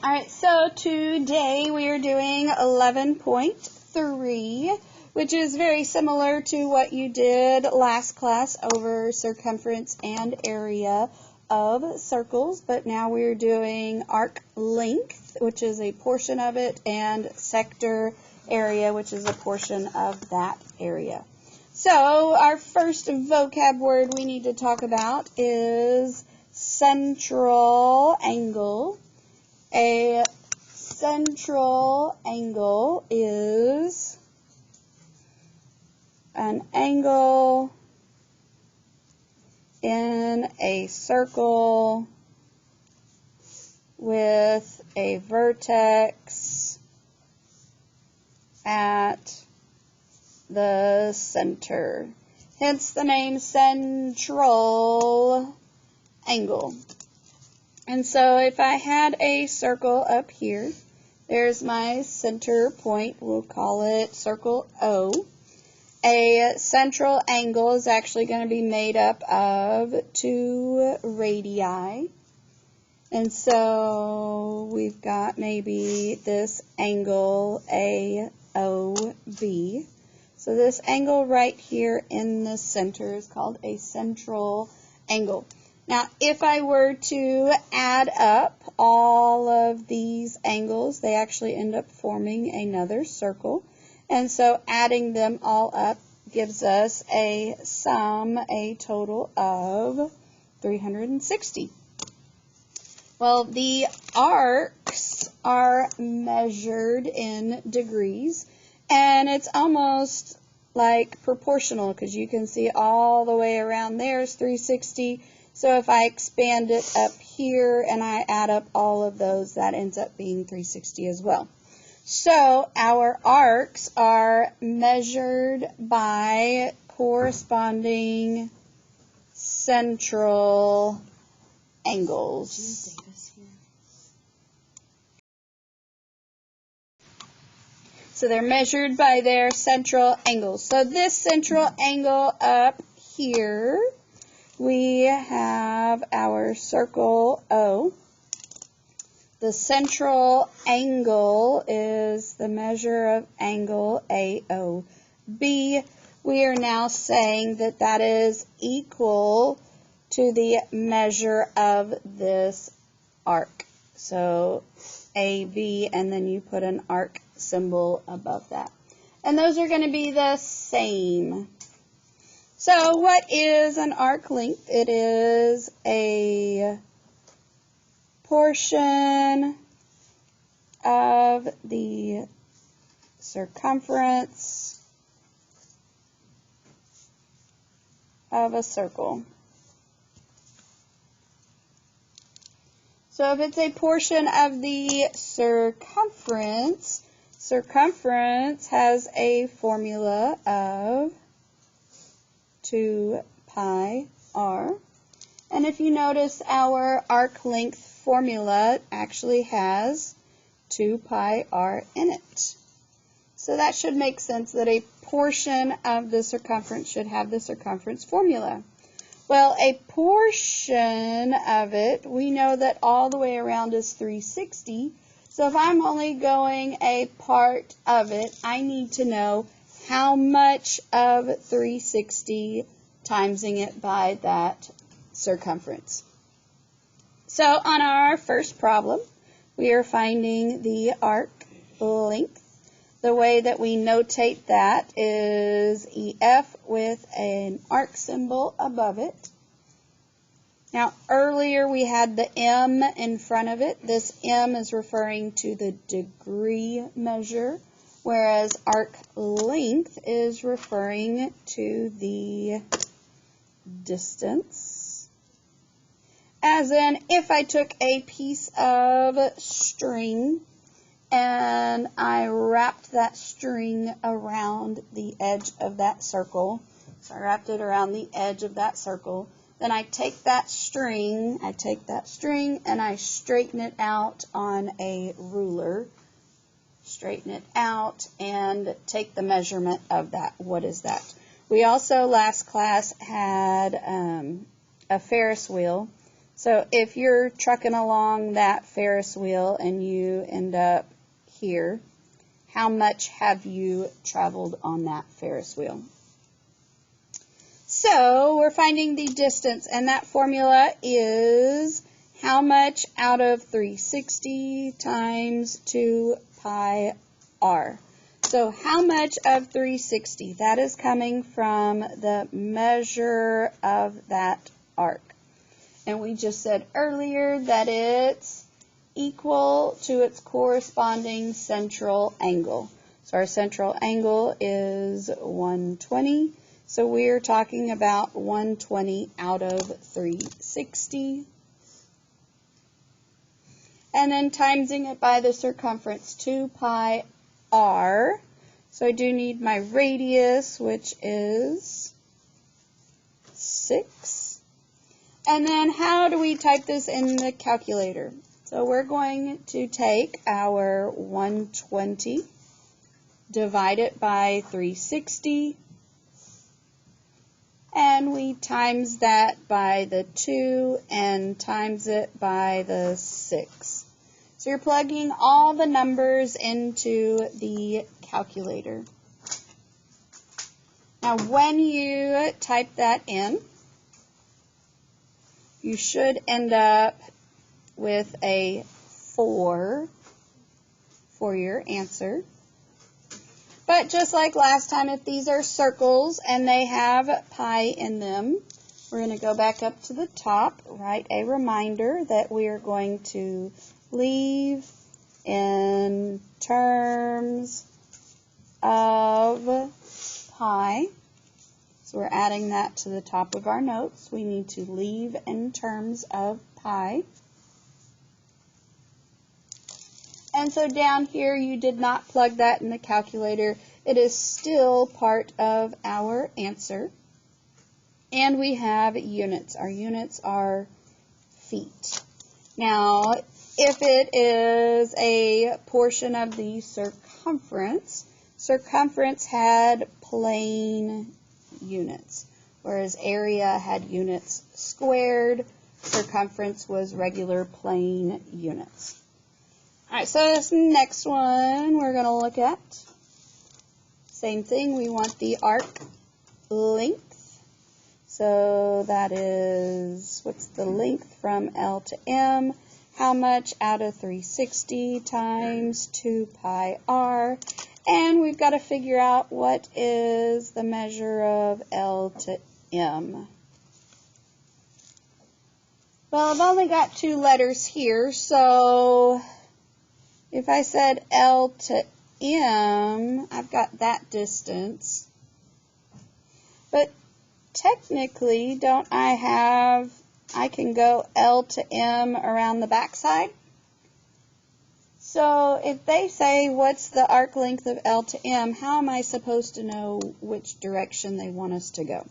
Alright, so today we are doing 11.3, which is very similar to what you did last class over circumference and area of circles, but now we're doing arc length, which is a portion of it, and sector area, which is a portion of that area. So our first vocab word we need to talk about is central angle. A central angle is an angle in a circle with a vertex at the center. Hence the name central angle. And so if I had a circle up here, there's my center point. We'll call it circle O. A central angle is actually going to be made up of two radii. And so we've got maybe this angle AOB. So this angle right here in the center is called a central angle. Now, if I were to add up all of these angles, they actually end up forming another circle. And so adding them all up gives us a sum, a total of 360. Well, the arcs are measured in degrees, and it's almost like proportional because you can see all the way around there is 360. So if I expand it up here and I add up all of those, that ends up being 360 as well. So our arcs are measured by corresponding central angles. So they're measured by their central angles. So this central angle up here, we have our circle O. The central angle is the measure of angle AOB. We are now saying that that is equal to the measure of this arc. So AB, and then you put an arc symbol above that. And those are going to be the same. So what is an arc length? It is a portion of the circumference of a circle. So if it's a portion of the circumference, circumference has a formula of 2 pi r. And if you notice, our arc length formula actually has 2 pi r in it. So that should make sense that a portion of the circumference should have the circumference formula. Well, a portion of it, we know that all the way around is 360. So if I'm only going a part of it, I need to know how much of 360 timesing it by that circumference. So on our first problem, we are finding the arc length. The way that we notate that is EF with an arc symbol above it. Now earlier we had the M in front of it. This M is referring to the degree measure, whereas arc length is referring to the distance. As in, if I took a piece of string and I wrapped that string around the edge of that circle, so I wrapped it around the edge of that circle, then I take that string and I straighten it out on a ruler, straighten it out and take the measurement of that. What is that? We also last class had a Ferris wheel. So if you're trucking along that Ferris wheel and you end up here, how much have you traveled on that Ferris wheel? So we're finding the distance, and that formula is how much out of 360 times 2 pi r. So how much of 360? That is coming from the measure of that arc. And we just said earlier that it's equal to its corresponding central angle. So our central angle is 120. So we're talking about 120 out of 360. And then timesing it by the circumference, 2 pi r. So I do need my radius, which is 6. And then how do we type this in the calculator? So we're going to take our 120, divide it by 360, and we times that by the 2 and times it by the 6. So you're plugging all the numbers into the calculator. Now when you type that in, you should end up with a 4 for your answer. But just like last time, if these are circles and they have pi in them, we're going to go back up to the top, write a reminder that we are going to leave in terms of pi. So we're adding that to the top of our notes. We need to leave in terms of pi. And so down here, you did not plug that in the calculator. It is still part of our answer. And we have units. Our units are feet. Now, if it is a portion of the circumference, circumference had plane units, whereas area had units squared. Circumference was regular plane units. All right, so this next one we're going to look at. Same thing, we want the arc length. So that is, what's the length from L to M? How much out of 360 times 2 pi r? And we've got to figure out what is the measure of L to M. Well, I've only got 2 letters here, so if I said L to M, I've got that distance. But technically, don't I can go L to M around the backside? So if they say, what's the arc length of L to M, how am I supposed to know which direction they want us to go?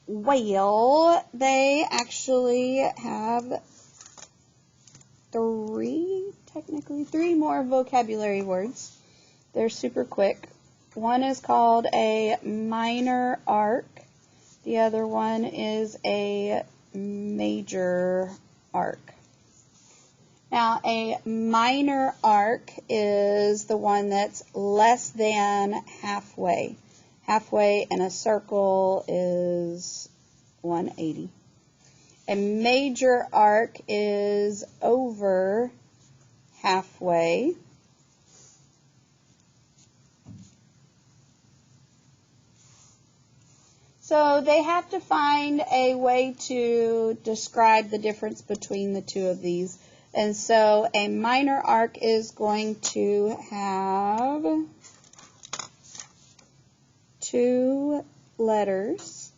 Well, they actually have three more vocabulary words. They're super quick. One is called a minor arc. The other one is a major arc. Now, a minor arc is the one that's less than halfway. Halfway in a circle is 180. A major arc is over halfway. So they have to find a way to describe the difference between the two of these. And so a minor arc is going to have 2 letters,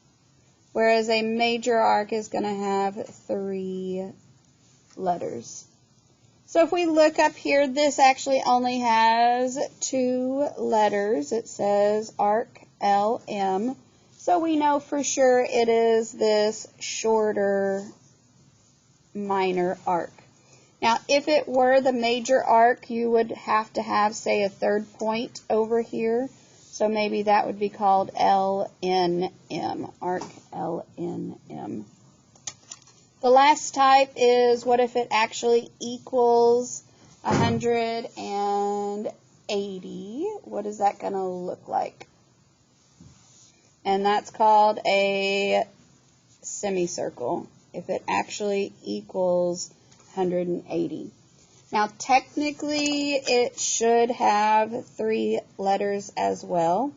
whereas a major arc is going to have 3 letters. So if we look up here, this actually only has 2 letters. It says arc LM. So we know for sure it is this shorter minor arc. Now, if it were the major arc, you would have to have, say, a third point over here. So maybe that would be called LNM, arc LNM. The last type is what if it actually equals 180? What is that going to look like? And that's called a semicircle, if it actually equals 180. Now, technically, it should have 3 letters as well,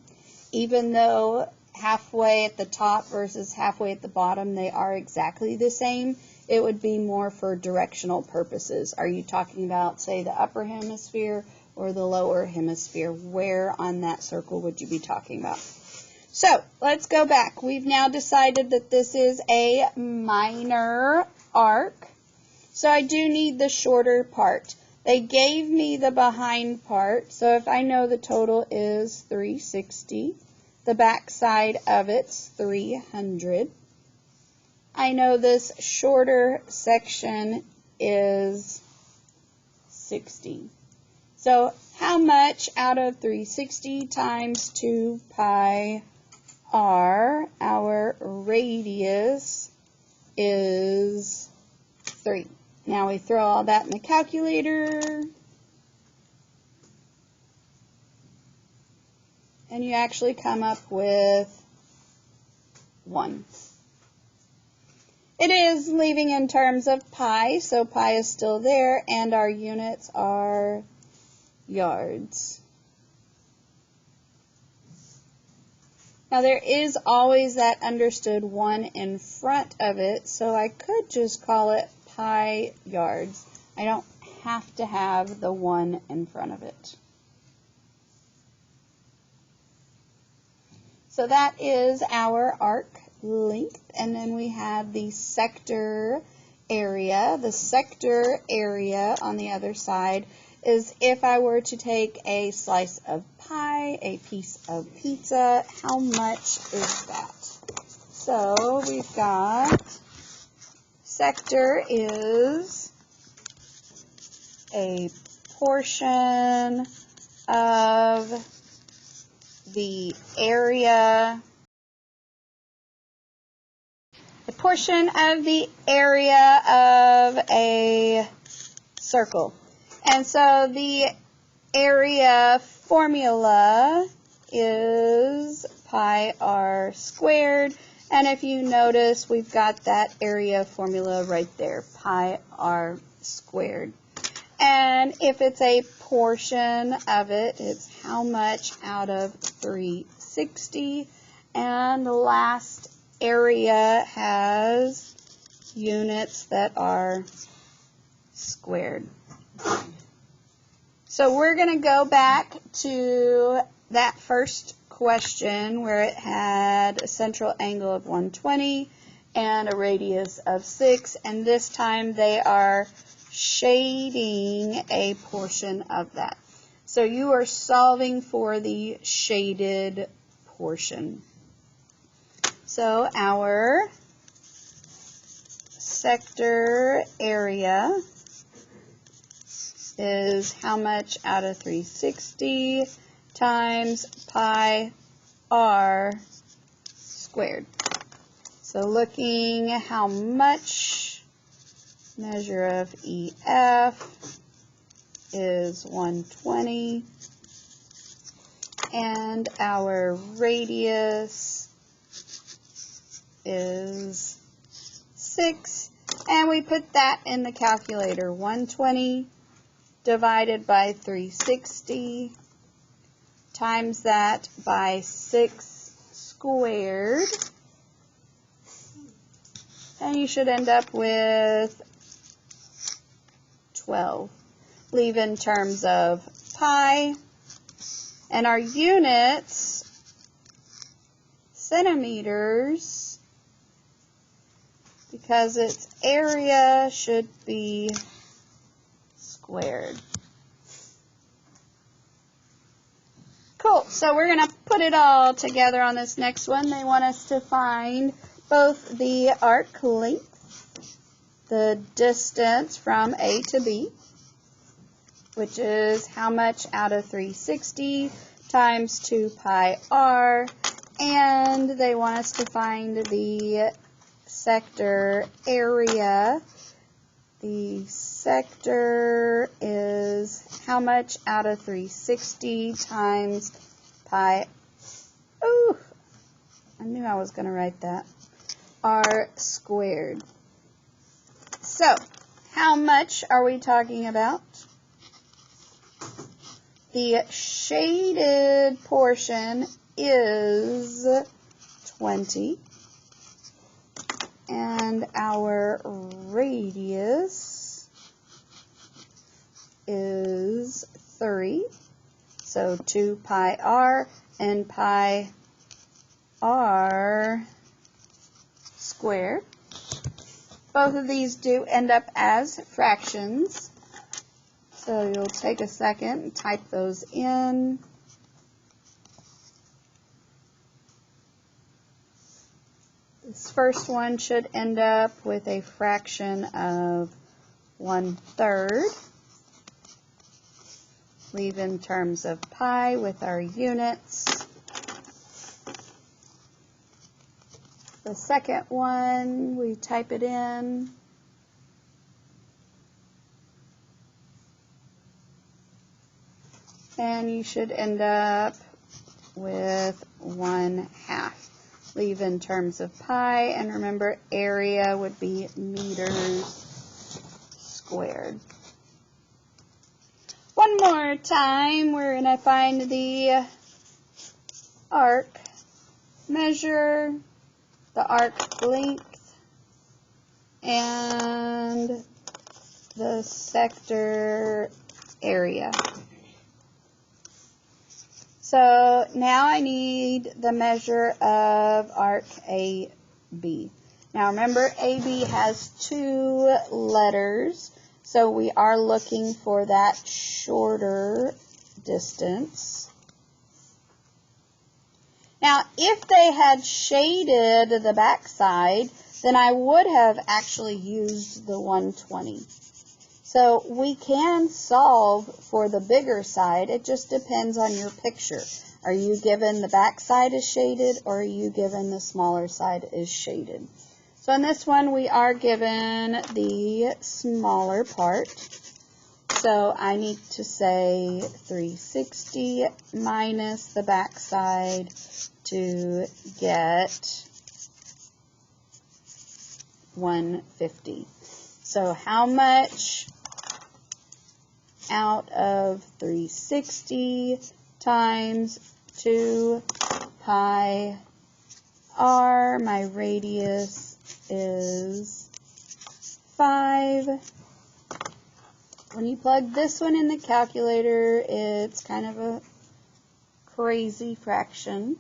even though halfway at the top versus halfway at the bottom, they are exactly the same. It would be more for directional purposes. Are you talking about, say, the upper hemisphere or the lower hemisphere? Where on that circle would you be talking about? So, let's go back. We've now decided that this is a minor arc. So I do need the shorter part. They gave me the behind part, so if I know the total is 360, the back side of it's 300. I know this shorter section is 60. So how much out of 360 times 2 pi r, our radius is 3. Now we throw all that in the calculator, and you actually come up with 1. It is leaving in terms of pi, so pi is still there, and our units are yards. Now there is always that understood 1 in front of it, so I could just call it pi yards. I don't have to have the 1 in front of it. So that is our arc length, and then we have the sector area. The sector area on the other side is if I were to take a slice of pie, a piece of pizza, how much is that? So we've got sector is a portion of the area, of a circle. And so the area formula is pi r squared. And if you notice, we've got that area formula right there, pi r squared. And if it's a portion of it, it's how much out of 360. And the last area has units that are squared. So we're going to go back to that first question where it had a central angle of 120 and a radius of 6, and this time they are shading a portion of that. So you are solving for the shaded portion. So our sector area is how much out of 360 times pi r squared. So looking how much, measure of EF is 120, and our radius is 6, and we put that in the calculator. 120 divided by 360 times that by 6 squared, and you should end up with 12. Leave in terms of pi, and our units, centimeters, because its area should be squared. Cool, so we're going to put it all together on this next one. They want us to find both the arc length, the distance from A to B, which is how much out of 360 times 2 pi r, and they want us to find the sector area. The sector is how much out of 360 times pi, ooh, I knew I was going to write that, r squared. So, how much are we talking about? The shaded portion is 20, and our radius is 3, so 2 pi r and pi r squared. Both of these do end up as fractions, so you'll take a second and type those in. This first one should end up with a fraction of 1/3. Leave in terms of pi with our units. The second one, we type it in. And you should end up with 1/2. Leave in terms of pi, and remember area would be meters squared. One more time, we're going to find the arc, measure the arc length, and the sector area. So now I need the measure of arc AB. Now remember, AB has 2 letters, so we are looking for that shorter distance. Now, if they had shaded the backside, then I would have actually used the 120. So we can solve for the bigger side. It just depends on your picture. Are you given the back side is shaded, or are you given the smaller side is shaded? So in this one, we are given the smaller part. So I need to say 360 minus the back side to get 150. So how much out of 360 times 2 pi r, my radius is 5. When you plug this one in the calculator, it's kind of a crazy fraction.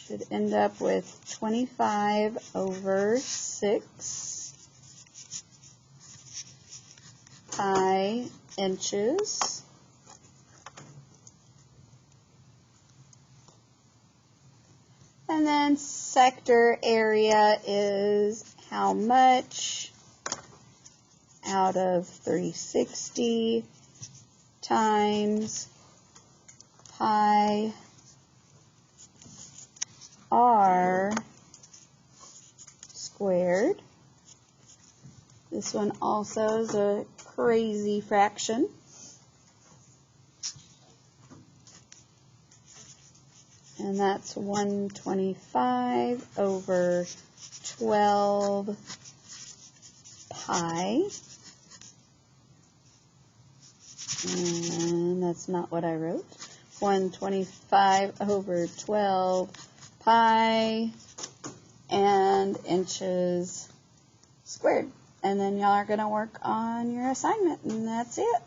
Should end up with 25 over 6 pi inches. And then sector area is how much out of 360 times pi r squared. This one also is a crazy fraction. And that's 125 over 12 pi. And that's not what I wrote. 125 over 12 pi and inches squared. And then y'all are going to work on your assignment, and that's it.